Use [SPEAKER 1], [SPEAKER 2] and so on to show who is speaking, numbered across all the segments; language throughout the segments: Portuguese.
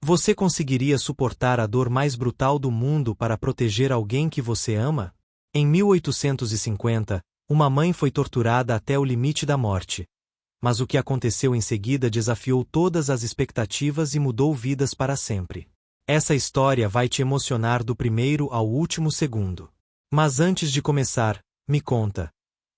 [SPEAKER 1] Você conseguiria suportar a dor mais brutal do mundo para proteger alguém que você ama? Em 1850, uma mãe foi torturada até o limite da morte. Mas o que aconteceu em seguida desafiou todas as expectativas e mudou vidas para sempre. Essa história vai te emocionar do primeiro ao último segundo. Mas antes de começar, me conta.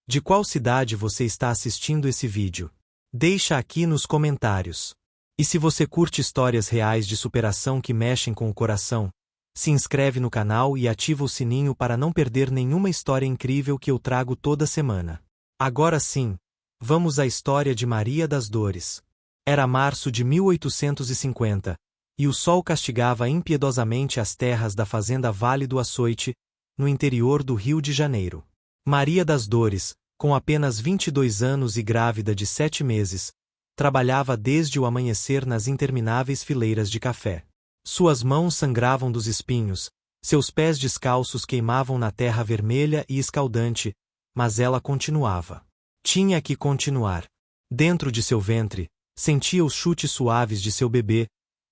[SPEAKER 1] De qual cidade você está assistindo esse vídeo? Deixa aqui nos comentários. E se você curte histórias reais de superação que mexem com o coração, se inscreve no canal e ativa o sininho para não perder nenhuma história incrível que eu trago toda semana. Agora sim, vamos à história de Maria das Dores. Era março de 1850, e o sol castigava impiedosamente as terras da fazenda Vale do Açoite, no interior do Rio de Janeiro. Maria das Dores, com apenas 22 anos e grávida de 7 meses, trabalhava desde o amanhecer nas intermináveis fileiras de café. Suas mãos sangravam dos espinhos, seus pés descalços queimavam na terra vermelha e escaldante, mas ela continuava. Tinha que continuar. Dentro de seu ventre, sentia os chutes suaves de seu bebê,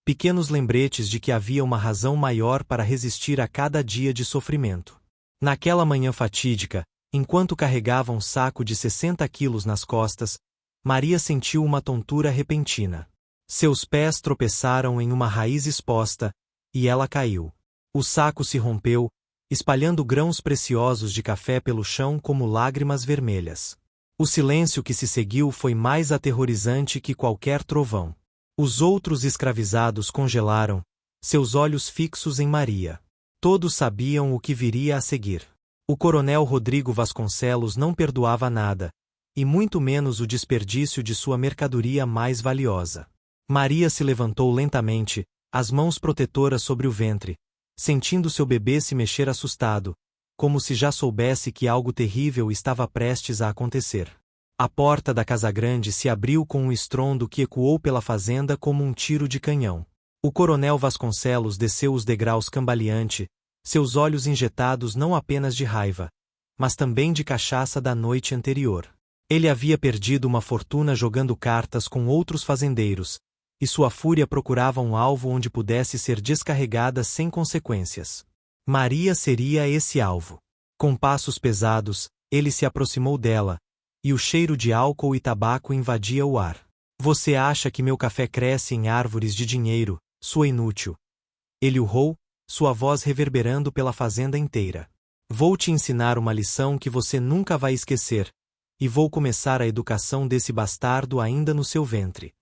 [SPEAKER 1] pequenos lembretes de que havia uma razão maior para resistir a cada dia de sofrimento. Naquela manhã fatídica, enquanto carregava um saco de 60 quilos nas costas, Maria sentiu uma tontura repentina. Seus pés tropeçaram em uma raiz exposta, e ela caiu. O saco se rompeu, espalhando grãos preciosos de café pelo chão como lágrimas vermelhas. O silêncio que se seguiu foi mais aterrorizante que qualquer trovão. Os outros escravizados congelaram, seus olhos fixos em Maria. Todos sabiam o que viria a seguir. O coronel Rodrigo Vasconcelos não perdoava nada, e muito menos o desperdício de sua mercadoria mais valiosa. Maria se levantou lentamente, as mãos protetoras sobre o ventre, sentindo seu bebê se mexer assustado, como se já soubesse que algo terrível estava prestes a acontecer. A porta da casa grande se abriu com um estrondo que ecoou pela fazenda como um tiro de canhão. O coronel Vasconcelos desceu os degraus cambaleante, seus olhos injetados não apenas de raiva, mas também de cachaça da noite anterior. Ele havia perdido uma fortuna jogando cartas com outros fazendeiros, e sua fúria procurava um alvo onde pudesse ser descarregada sem consequências. Maria seria esse alvo. Com passos pesados, ele se aproximou dela, e o cheiro de álcool e tabaco invadia o ar. Você acha que meu café cresce em árvores de dinheiro, sua inútil? Ele urrou, sua voz reverberando pela fazenda inteira. Vou te ensinar uma lição que você nunca vai esquecer, e vou começar a educação desse bastardo ainda no seu ventre.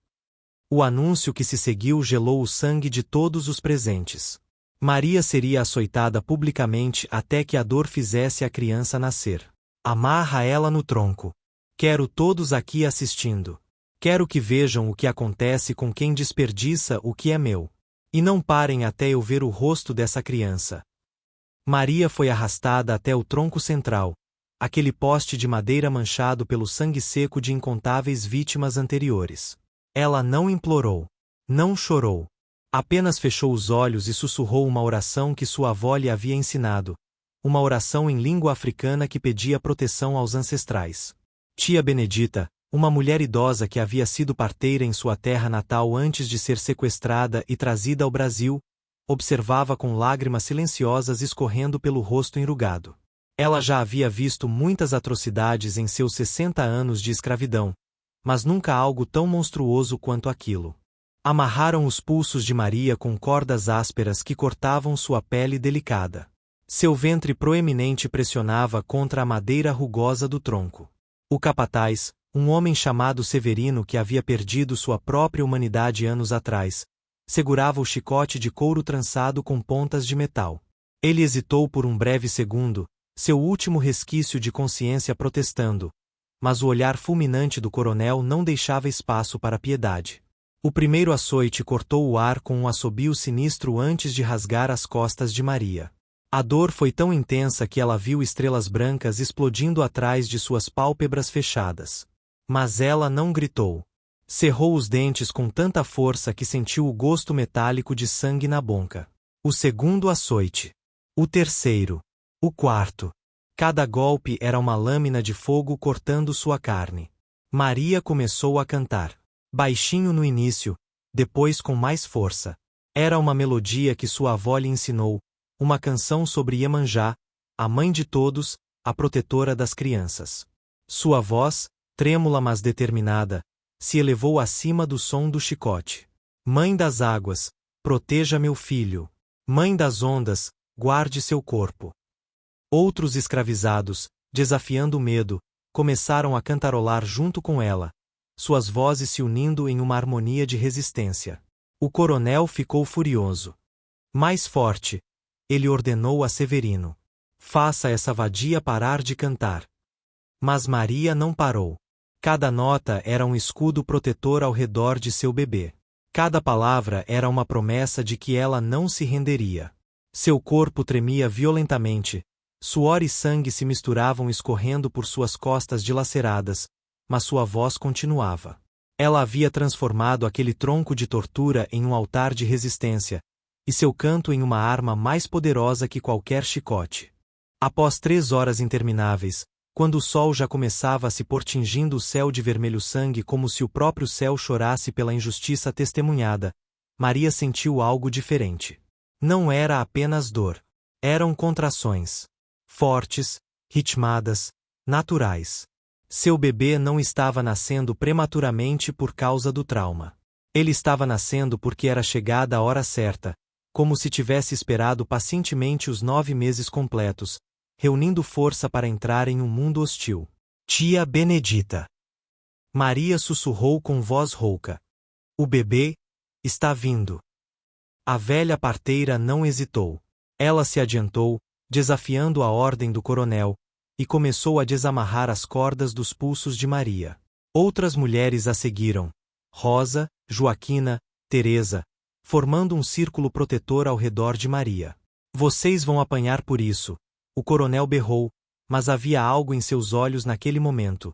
[SPEAKER 1] O anúncio que se seguiu gelou o sangue de todos os presentes. Maria seria açoitada publicamente até que a dor fizesse a criança nascer. Amarra ela no tronco. Quero todos aqui assistindo. Quero que vejam o que acontece com quem desperdiça o que é meu. E não parem até eu ver o rosto dessa criança. Maria foi arrastada até o tronco central, aquele poste de madeira manchado pelo sangue seco de incontáveis vítimas anteriores. Ela não implorou. Não chorou. Apenas fechou os olhos e sussurrou uma oração que sua avó lhe havia ensinado, uma oração em língua africana que pedia proteção aos ancestrais. Tia Benedita, uma mulher idosa que havia sido parteira em sua terra natal antes de ser sequestrada e trazida ao Brasil, observava com lágrimas silenciosas escorrendo pelo rosto enrugado. Ela já havia visto muitas atrocidades em seus 60 anos de escravidão, mas nunca algo tão monstruoso quanto aquilo. Amarraram os pulsos de Maria com cordas ásperas que cortavam sua pele delicada. Seu ventre proeminente pressionava contra a madeira rugosa do tronco. O capataz, um homem chamado Severino que havia perdido sua própria humanidade anos atrás, segurava o chicote de couro trançado com pontas de metal. Ele hesitou por um breve segundo, seu último resquício de consciência protestando, mas o olhar fulminante do coronel não deixava espaço para piedade. O primeiro açoite cortou o ar com um assobio sinistro antes de rasgar as costas de Maria. A dor foi tão intensa que ela viu estrelas brancas explodindo atrás de suas pálpebras fechadas. Mas ela não gritou. Cerrou os dentes com tanta força que sentiu o gosto metálico de sangue na boca. O segundo açoite. O terceiro. O quarto. Cada golpe era uma lâmina de fogo cortando sua carne. Maria começou a cantar. Baixinho no início, depois com mais força. Era uma melodia que sua avó lhe ensinou, uma canção sobre Iemanjá, a mãe de todos, a protetora das crianças. Sua voz, trêmula mas determinada, se elevou acima do som do chicote. Mãe das águas, proteja meu filho. Mãe das ondas, guarde seu corpo. Outros escravizados, desafiando o medo, começaram a cantarolar junto com ela, suas vozes se unindo em uma harmonia de resistência. O coronel ficou furioso. Mais forte, ele ordenou a Severino. Faça essa vadia parar de cantar. Mas Maria não parou. Cada nota era um escudo protetor ao redor de seu bebê. Cada palavra era uma promessa de que ela não se renderia. Seu corpo tremia violentamente, suor e sangue se misturavam escorrendo por suas costas dilaceradas, mas sua voz continuava. Ela havia transformado aquele tronco de tortura em um altar de resistência, e seu canto em uma arma mais poderosa que qualquer chicote. Após 3 horas intermináveis, quando o sol já começava a se pôr tingindo o céu de vermelho sangue como se o próprio céu chorasse pela injustiça testemunhada, Maria sentiu algo diferente. Não era apenas dor. Eram contrações. Fortes, ritmadas, naturais. Seu bebê não estava nascendo prematuramente por causa do trauma. Ele estava nascendo porque era chegada a hora certa, como se tivesse esperado pacientemente os 9 meses completos, reunindo força para entrar em um mundo hostil. Tia Benedita. Maria sussurrou com voz rouca. O bebê está vindo. A velha parteira não hesitou. Ela se adiantou, desafiando a ordem do coronel, e começou a desamarrar as cordas dos pulsos de Maria. Outras mulheres a seguiram. Rosa, Joaquina, Teresa, formando um círculo protetor ao redor de Maria. Vocês vão apanhar por isso. O coronel berrou, mas havia algo em seus olhos naquele momento.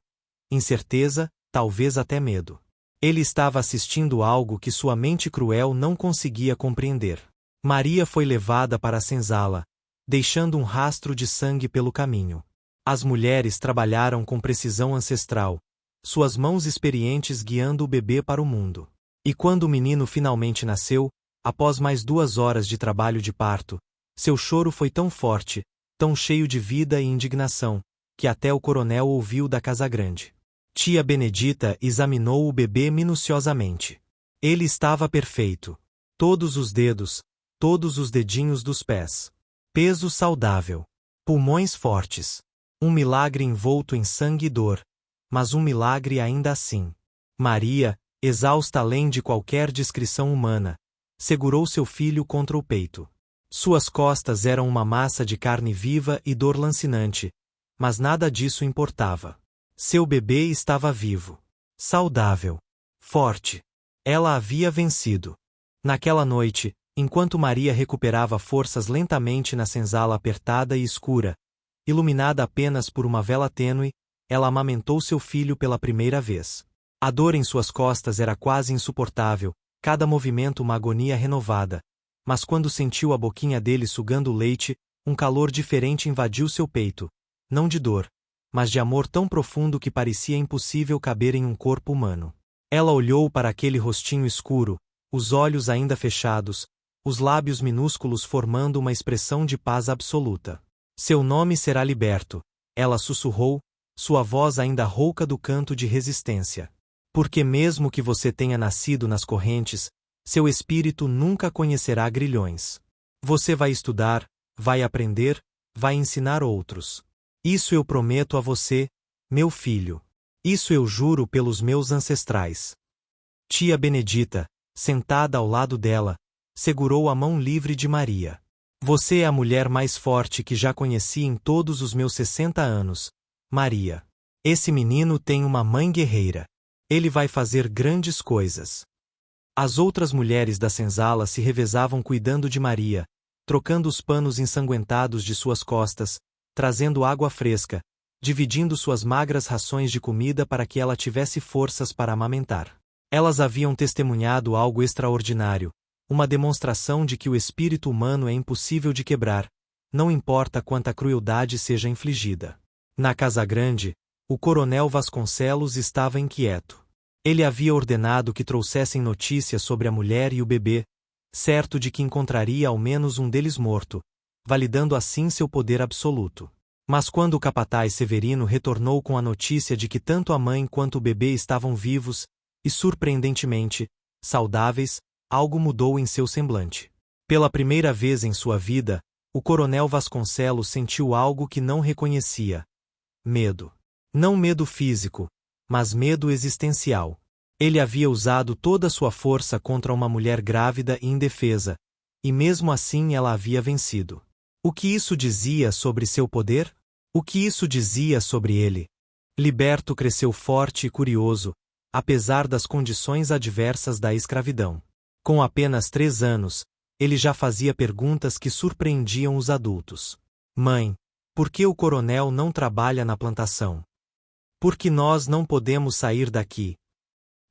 [SPEAKER 1] Incerteza, talvez até medo. Ele estava assistindo algo que sua mente cruel não conseguia compreender. Maria foi levada para a senzala, deixando um rastro de sangue pelo caminho. As mulheres trabalharam com precisão ancestral, suas mãos experientes guiando o bebê para o mundo. E quando o menino finalmente nasceu, após mais 2 horas de trabalho de parto, seu choro foi tão forte, tão cheio de vida e indignação, que até o coronel ouviu da casa grande. Tia Benedita examinou o bebê minuciosamente. Ele estava perfeito. Todos os dedos, todos os dedinhos dos pés. Peso saudável. Pulmões fortes. Um milagre envolto em sangue e dor, mas um milagre ainda assim. Maria, exausta além de qualquer descrição humana, segurou seu filho contra o peito. Suas costas eram uma massa de carne viva e dor lancinante, mas nada disso importava. Seu bebê estava vivo, saudável, forte. Ela havia vencido. Naquela noite, enquanto Maria recuperava forças lentamente na senzala apertada e escura, iluminada apenas por uma vela tênue, ela amamentou seu filho pela primeira vez. A dor em suas costas era quase insuportável, cada movimento uma agonia renovada. Mas quando sentiu a boquinha dele sugando o leite, um calor diferente invadiu seu peito, não de dor, mas de amor tão profundo que parecia impossível caber em um corpo humano. Ela olhou para aquele rostinho escuro, os olhos ainda fechados, os lábios minúsculos formando uma expressão de paz absoluta. Seu nome será liberto, ela sussurrou, sua voz ainda rouca do canto de resistência. Porque mesmo que você tenha nascido nas correntes, seu espírito nunca conhecerá grilhões. Você vai estudar, vai aprender, vai ensinar outros. Isso eu prometo a você, meu filho. Isso eu juro pelos meus ancestrais. Tia Benedita, sentada ao lado dela, segurou a mão livre de Maria. Você é a mulher mais forte que já conheci em todos os meus 60 anos, Maria. Esse menino tem uma mãe guerreira. Ele vai fazer grandes coisas. As outras mulheres da senzala se revezavam cuidando de Maria, trocando os panos ensanguentados de suas costas, trazendo água fresca, dividindo suas magras rações de comida para que ela tivesse forças para amamentar. Elas haviam testemunhado algo extraordinário, uma demonstração de que o espírito humano é impossível de quebrar, não importa quanta crueldade seja infligida. Na casa grande, o coronel Vasconcelos estava inquieto. Ele havia ordenado que trouxessem notícias sobre a mulher e o bebê, certo de que encontraria ao menos um deles morto, validando assim seu poder absoluto. Mas quando o capataz Severino retornou com a notícia de que tanto a mãe quanto o bebê estavam vivos, e surpreendentemente, saudáveis, algo mudou em seu semblante. Pela primeira vez em sua vida, o coronel Vasconcelos sentiu algo que não reconhecia: medo. Não medo físico, mas medo existencial. Ele havia usado toda sua força contra uma mulher grávida e indefesa, e mesmo assim ela havia vencido. O que isso dizia sobre seu poder? O que isso dizia sobre ele? Liberto cresceu forte e curioso, apesar das condições adversas da escravidão. Com apenas 3 anos, ele já fazia perguntas que surpreendiam os adultos. Mãe, por que o coronel não trabalha na plantação? Por que nós não podemos sair daqui?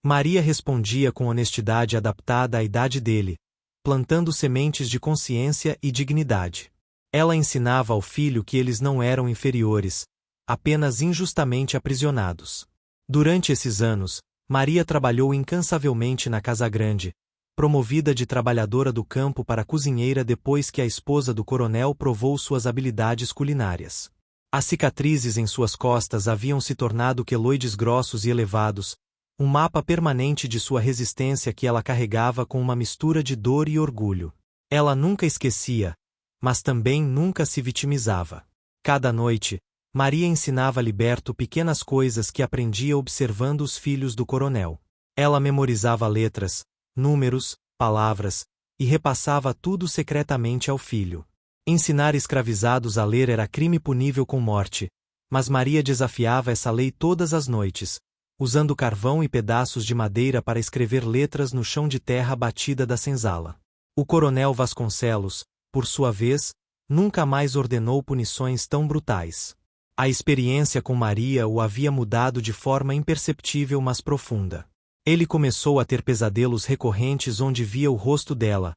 [SPEAKER 1] Maria respondia com honestidade adaptada à idade dele, plantando sementes de consciência e dignidade. Ela ensinava ao filho que eles não eram inferiores, apenas injustamente aprisionados. Durante esses anos, Maria trabalhou incansavelmente na Casa Grande, promovida de trabalhadora do campo para cozinheira depois que a esposa do coronel provou suas habilidades culinárias. As cicatrizes em suas costas haviam se tornado queloides grossos e elevados, um mapa permanente de sua resistência que ela carregava com uma mistura de dor e orgulho. Ela nunca esquecia, mas também nunca se vitimizava. Cada noite, Maria ensinava a Liberto pequenas coisas que aprendia observando os filhos do coronel. Ela memorizava letras, números, palavras, e repassava tudo secretamente ao filho. Ensinar escravizados a ler era crime punível com morte, mas Maria desafiava essa lei todas as noites, usando carvão e pedaços de madeira para escrever letras no chão de terra batida da senzala. O coronel Vasconcelos, por sua vez, nunca mais ordenou punições tão brutais. A experiência com Maria o havia mudado de forma imperceptível mas profunda. Ele começou a ter pesadelos recorrentes onde via o rosto dela,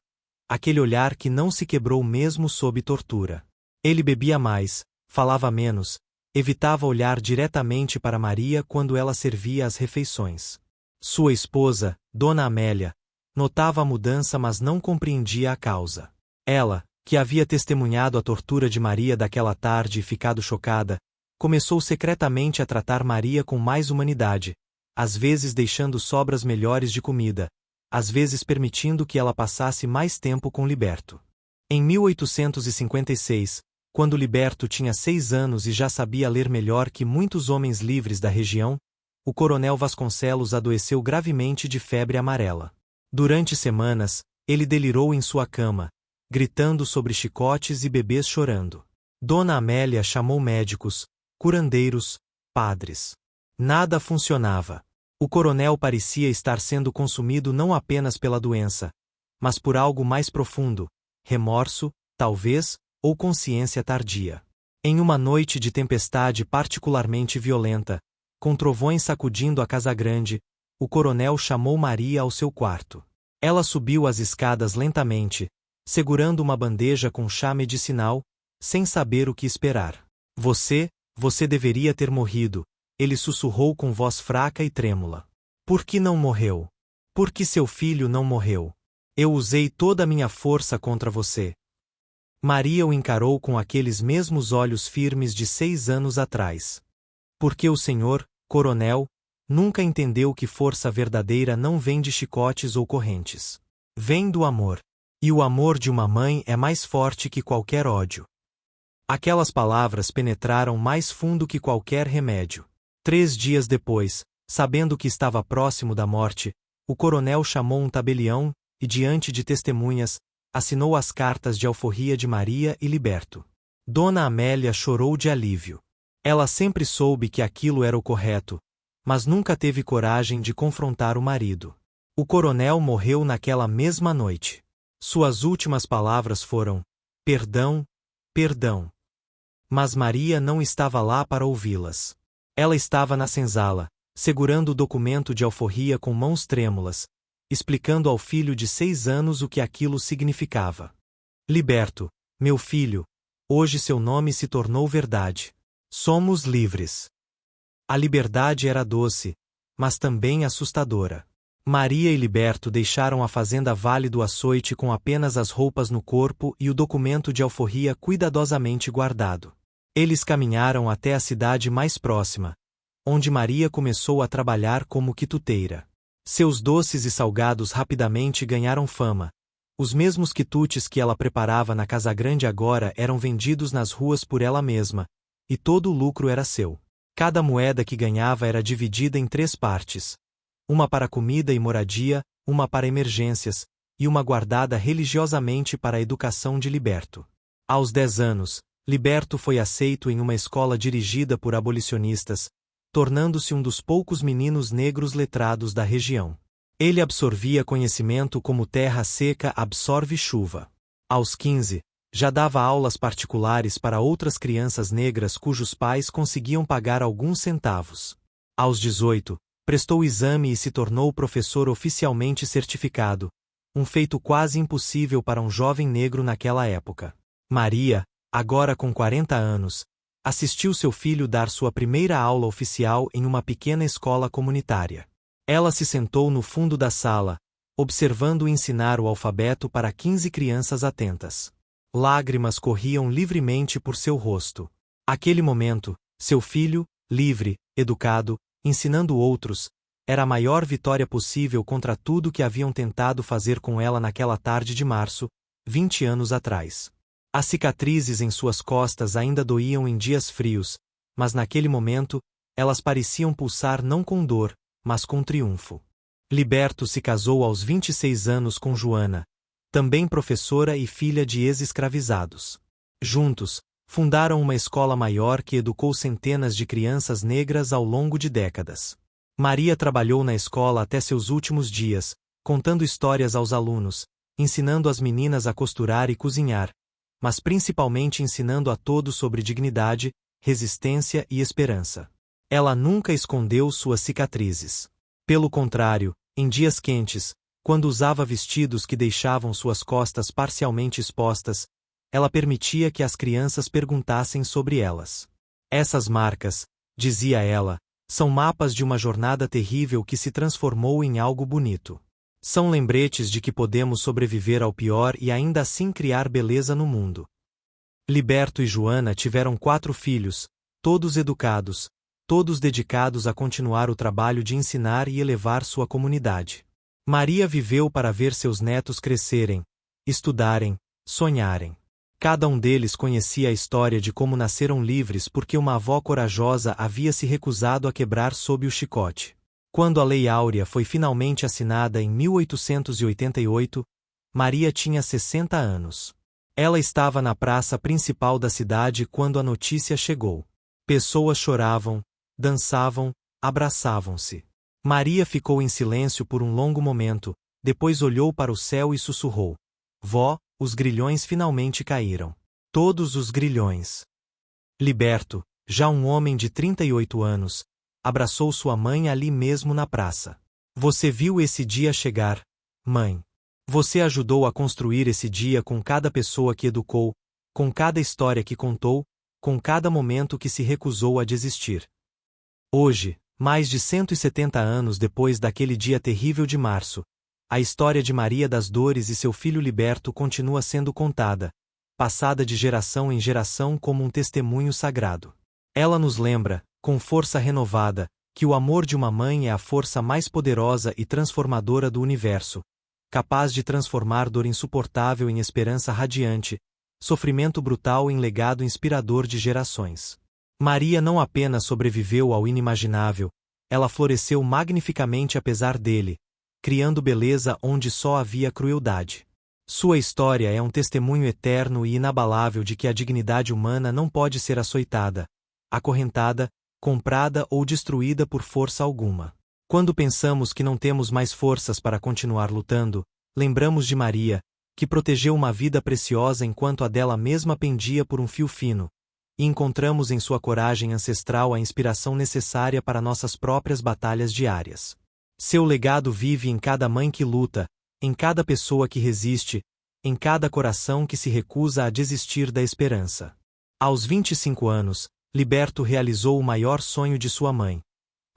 [SPEAKER 1] aquele olhar que não se quebrou mesmo sob tortura. Ele bebia mais, falava menos, evitava olhar diretamente para Maria quando ela servia as refeições. Sua esposa, Dona Amélia, notava a mudança mas não compreendia a causa. Ela, que havia testemunhado a tortura de Maria daquela tarde e ficado chocada, começou secretamente a tratar Maria com mais humanidade, às vezes deixando sobras melhores de comida, às vezes permitindo que ela passasse mais tempo com Liberto. Em 1856, quando Liberto tinha 6 anos e já sabia ler melhor que muitos homens livres da região, o coronel Vasconcelos adoeceu gravemente de febre amarela. Durante semanas, ele delirou em sua cama, gritando sobre chicotes e bebês chorando. Dona Amélia chamou médicos, curandeiros, padres. Nada funcionava. O coronel parecia estar sendo consumido não apenas pela doença, mas por algo mais profundo, remorso, talvez, ou consciência tardia. Em uma noite de tempestade particularmente violenta, com trovões sacudindo a Casa Grande, o coronel chamou Maria ao seu quarto. Ela subiu as escadas lentamente, segurando uma bandeja com chá medicinal, sem saber o que esperar. Você deveria ter morrido, ele sussurrou com voz fraca e trêmula. Por que não morreu? Por que seu filho não morreu? Eu usei toda a minha força contra você. Maria o encarou com aqueles mesmos olhos firmes de 6 anos atrás. Porque o senhor, coronel, nunca entendeu que força verdadeira não vem de chicotes ou correntes. Vem do amor. E o amor de uma mãe é mais forte que qualquer ódio. Aquelas palavras penetraram mais fundo que qualquer remédio. 3 dias depois, sabendo que estava próximo da morte, o coronel chamou um tabelião e, diante de testemunhas, assinou as cartas de alforria de Maria e Liberto. Dona Amélia chorou de alívio. Ela sempre soube que aquilo era o correto, mas nunca teve coragem de confrontar o marido. O coronel morreu naquela mesma noite. Suas últimas palavras foram: perdão, perdão. Mas Maria não estava lá para ouvi-las. Ela estava na senzala, segurando o documento de alforria com mãos trêmulas, explicando ao filho de 6 anos o que aquilo significava. Liberto, meu filho, hoje seu nome se tornou verdade. Somos livres. A liberdade era doce, mas também assustadora. Maria e Liberto deixaram a fazenda Vale do Açoite com apenas as roupas no corpo e o documento de alforria cuidadosamente guardado. Eles caminharam até a cidade mais próxima, onde Maria começou a trabalhar como quituteira. Seus doces e salgados rapidamente ganharam fama. Os mesmos quitutes que ela preparava na Casagrande agora eram vendidos nas ruas por ela mesma, e todo o lucro era seu. Cada moeda que ganhava era dividida em 3 partes. Uma para comida e moradia, uma para emergências, e uma guardada religiosamente para a educação de Liberto. Aos 10 anos, Liberto foi aceito em uma escola dirigida por abolicionistas, tornando-se um dos poucos meninos negros letrados da região. Ele absorvia conhecimento como terra seca absorve chuva. Aos 15, já dava aulas particulares para outras crianças negras cujos pais conseguiam pagar alguns centavos. Aos 18, prestou o exame e se tornou professor oficialmente certificado, um feito quase impossível para um jovem negro naquela época. Maria, agora com 40 anos, assistiu seu filho dar sua primeira aula oficial em uma pequena escola comunitária. Ela se sentou no fundo da sala, observando ensinar o alfabeto para 15 crianças atentas. Lágrimas corriam livremente por seu rosto. Aquele momento, seu filho, livre, educado, ensinando outros, era a maior vitória possível contra tudo que haviam tentado fazer com ela naquela tarde de março, 20 anos atrás. As cicatrizes em suas costas ainda doíam em dias frios, mas naquele momento, elas pareciam pulsar não com dor, mas com triunfo. Liberto se casou aos 26 anos com Joana, também professora e filha de ex-escravizados. Juntos, fundaram uma escola maior que educou centenas de crianças negras ao longo de décadas. Maria trabalhou na escola até seus últimos dias, contando histórias aos alunos, ensinando as meninas a costurar e cozinhar, mas principalmente ensinando a todos sobre dignidade, resistência e esperança. Ela nunca escondeu suas cicatrizes. Pelo contrário, em dias quentes, quando usava vestidos que deixavam suas costas parcialmente expostas, ela permitia que as crianças perguntassem sobre elas. Essas marcas, dizia ela, são mapas de uma jornada terrível que se transformou em algo bonito. São lembretes de que podemos sobreviver ao pior e ainda assim criar beleza no mundo. Liberto e Joana tiveram 4 filhos, todos educados, todos dedicados a continuar o trabalho de ensinar e elevar sua comunidade. Maria viveu para ver seus netos crescerem, estudarem, sonharem. Cada um deles conhecia a história de como nasceram livres porque uma avó corajosa havia se recusado a quebrar sob o chicote. Quando a Lei Áurea foi finalmente assinada em 1888, Maria tinha 60 anos. Ela estava na praça principal da cidade quando a notícia chegou. Pessoas choravam, dançavam, abraçavam-se. Maria ficou em silêncio por um longo momento, depois olhou para o céu e sussurrou: Vó, os grilhões finalmente caíram. Todos os grilhões. Liberto, já um homem de 38 anos, abraçou sua mãe ali mesmo na praça. Você viu esse dia chegar, mãe. Você ajudou a construir esse dia com cada pessoa que educou, com cada história que contou, com cada momento que se recusou a desistir. Hoje, mais de 170 anos depois daquele dia terrível de março, a história de Maria das Dores e seu filho Liberto continua sendo contada, passada de geração em geração como um testemunho sagrado. Ela nos lembra, com força renovada, que o amor de uma mãe é a força mais poderosa e transformadora do universo, capaz de transformar dor insuportável em esperança radiante, sofrimento brutal em legado inspirador de gerações. Maria não apenas sobreviveu ao inimaginável, ela floresceu magnificamente apesar dele, criando beleza onde só havia crueldade. Sua história é um testemunho eterno e inabalável de que a dignidade humana não pode ser açoitada, acorrentada, comprada ou destruída por força alguma. Quando pensamos que não temos mais forças para continuar lutando, lembramos de Maria, que protegeu uma vida preciosa enquanto a dela mesma pendia por um fio fino, e encontramos em sua coragem ancestral a inspiração necessária para nossas próprias batalhas diárias. Seu legado vive em cada mãe que luta, em cada pessoa que resiste, em cada coração que se recusa a desistir da esperança. Aos 25 anos, Liberto realizou o maior sonho de sua mãe: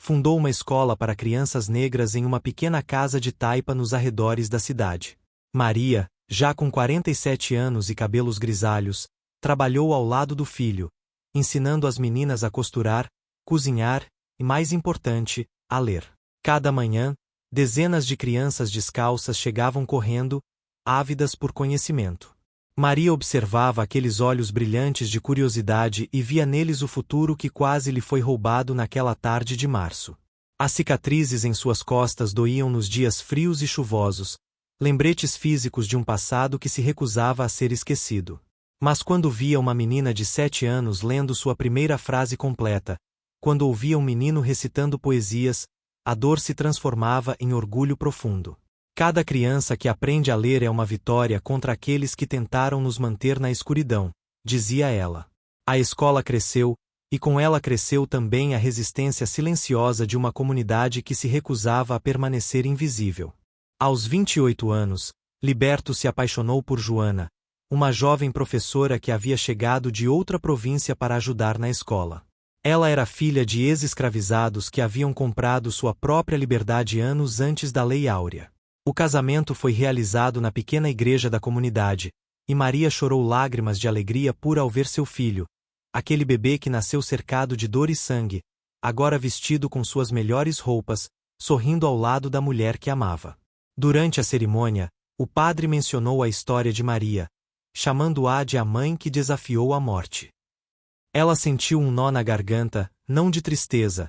[SPEAKER 1] Fundou uma escola para crianças negras em uma pequena casa de taipa nos arredores da cidade. Maria, já com 47 anos e cabelos grisalhos, trabalhou ao lado do filho, ensinando as meninas a costurar, cozinhar e, mais importante, a ler. Cada manhã, dezenas de crianças descalças chegavam correndo, ávidas por conhecimento. Maria observava aqueles olhos brilhantes de curiosidade e via neles o futuro que quase lhe foi roubado naquela tarde de março. As cicatrizes em suas costas doíam nos dias frios e chuvosos, lembretes físicos de um passado que se recusava a ser esquecido. Mas quando via uma menina de 7 anos lendo sua primeira frase completa, quando ouvia um menino recitando poesias, a dor se transformava em orgulho profundo. Cada criança que aprende a ler é uma vitória contra aqueles que tentaram nos manter na escuridão, dizia ela. A escola cresceu, e com ela cresceu também a resistência silenciosa de uma comunidade que se recusava a permanecer invisível. Aos 28 anos, Liberto se apaixonou por Joana, uma jovem professora que havia chegado de outra província para ajudar na escola. Ela era filha de ex-escravizados que haviam comprado sua própria liberdade anos antes da Lei Áurea. O casamento foi realizado na pequena igreja da comunidade, e Maria chorou lágrimas de alegria pura ao ver seu filho, aquele bebê que nasceu cercado de dor e sangue, agora vestido com suas melhores roupas, sorrindo ao lado da mulher que amava. Durante a cerimônia, o padre mencionou a história de Maria, chamando-a de a mãe que desafiou a morte. Ela sentiu um nó na garganta, não de tristeza,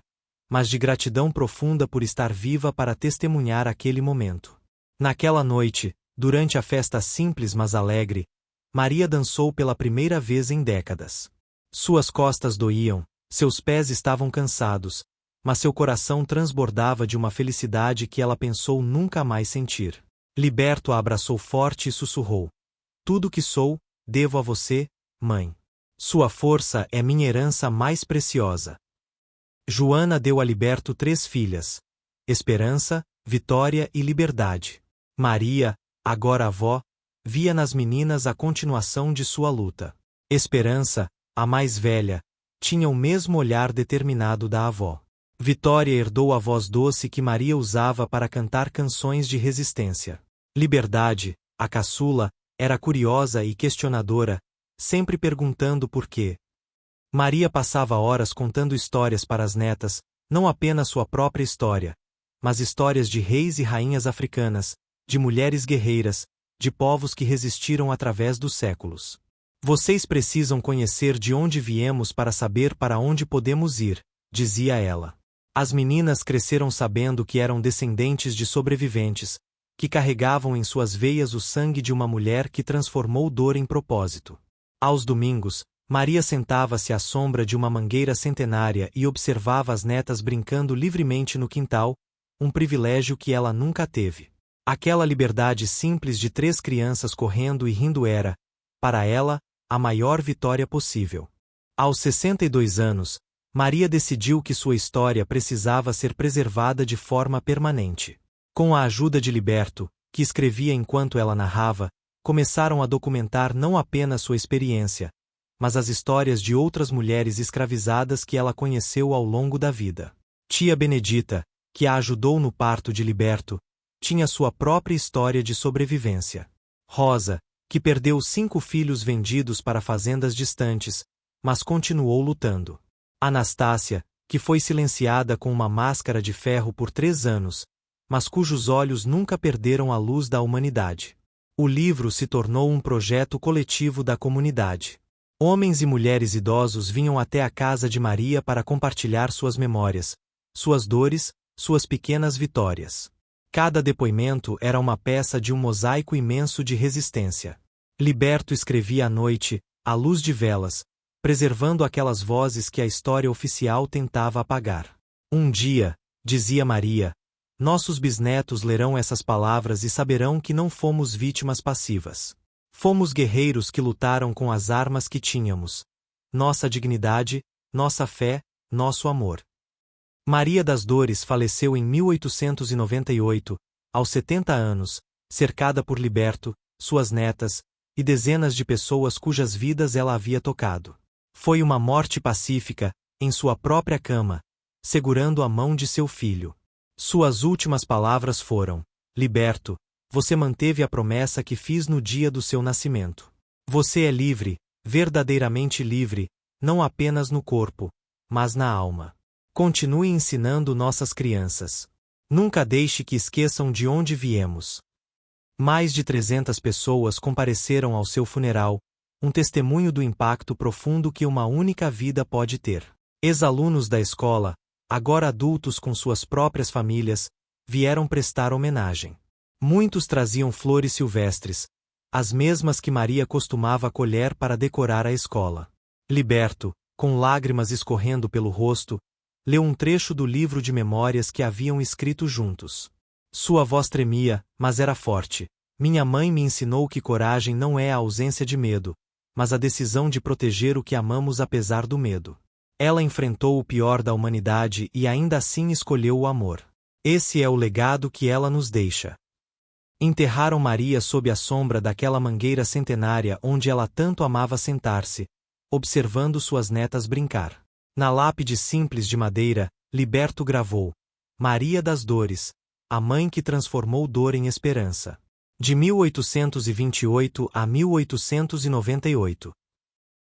[SPEAKER 1] mas de gratidão profunda por estar viva para testemunhar aquele momento. Naquela noite, durante a festa simples mas alegre, Maria dançou pela primeira vez em décadas. Suas costas doíam, seus pés estavam cansados, mas seu coração transbordava de uma felicidade que ela pensou nunca mais sentir. Liberto a abraçou forte e sussurrou: "Tudo que sou, devo a você, mãe. Sua força é minha herança mais preciosa." Joana deu a Liberto 3 filhas: Esperança, Vitória e Liberdade. Maria, agora avó, via nas meninas a continuação de sua luta. Esperança, a mais velha, tinha o mesmo olhar determinado da avó. Vitória herdou a voz doce que Maria usava para cantar canções de resistência. Liberdade, a caçula, era curiosa e questionadora, sempre perguntando por quê. Maria passava horas contando histórias para as netas, não apenas sua própria história, mas histórias de reis e rainhas africanas, de mulheres guerreiras, de povos que resistiram através dos séculos. "Vocês precisam conhecer de onde viemos para saber para onde podemos ir", dizia ela. As meninas cresceram sabendo que eram descendentes de sobreviventes, que carregavam em suas veias o sangue de uma mulher que transformou dor em propósito. Aos domingos, Maria sentava-se à sombra de uma mangueira centenária e observava as netas brincando livremente no quintal, um privilégio que ela nunca teve. Aquela liberdade simples de 3 crianças correndo e rindo era, para ela, a maior vitória possível. Aos 62 anos, Maria decidiu que sua história precisava ser preservada de forma permanente. Com a ajuda de Liberto, que escrevia enquanto ela narrava, começaram a documentar não apenas sua experiência, mas as histórias de outras mulheres escravizadas que ela conheceu ao longo da vida. Tia Benedita, que a ajudou no parto de Liberto, tinha sua própria história de sobrevivência. Rosa, que perdeu 5 filhos vendidos para fazendas distantes, mas continuou lutando. Anastácia, que foi silenciada com uma máscara de ferro por 3 anos, mas cujos olhos nunca perderam a luz da humanidade. O livro se tornou um projeto coletivo da comunidade. Homens e mulheres idosos vinham até a casa de Maria para compartilhar suas memórias, suas dores, suas pequenas vitórias. Cada depoimento era uma peça de um mosaico imenso de resistência. Liberto escrevia à noite, à luz de velas, preservando aquelas vozes que a história oficial tentava apagar. "Um dia", dizia Maria, "nossos bisnetos lerão essas palavras e saberão que não fomos vítimas passivas. Fomos guerreiros que lutaram com as armas que tínhamos. Nossa dignidade, nossa fé, nosso amor." Maria das Dores faleceu em 1898, aos 70 anos, cercada por Liberto, suas netas, e dezenas de pessoas cujas vidas ela havia tocado. Foi uma morte pacífica, em sua própria cama, segurando a mão de seu filho. Suas últimas palavras foram: Liberto, você manteve a promessa que fiz no dia do seu nascimento. Você é livre, verdadeiramente livre, não apenas no corpo, mas na alma. Continue ensinando nossas crianças. Nunca deixe que esqueçam de onde viemos. Mais de 300 pessoas compareceram ao seu funeral, um testemunho do impacto profundo que uma única vida pode ter. Ex-alunos da escola, agora adultos com suas próprias famílias, vieram prestar homenagem. Muitos traziam flores silvestres, as mesmas que Maria costumava colher para decorar a escola. Liberto, com lágrimas escorrendo pelo rosto, leu um trecho do livro de memórias que haviam escrito juntos. Sua voz tremia, mas era forte. Minha mãe me ensinou que coragem não é a ausência de medo, mas a decisão de proteger o que amamos apesar do medo. Ela enfrentou o pior da humanidade e ainda assim escolheu o amor. Esse é o legado que ela nos deixa. Enterraram Maria sob a sombra daquela mangueira centenária onde ela tanto amava sentar-se, observando suas netas brincar. Na lápide simples de madeira, Liberto gravou: Maria das Dores, a mãe que transformou dor em esperança. De 1828 a 1898.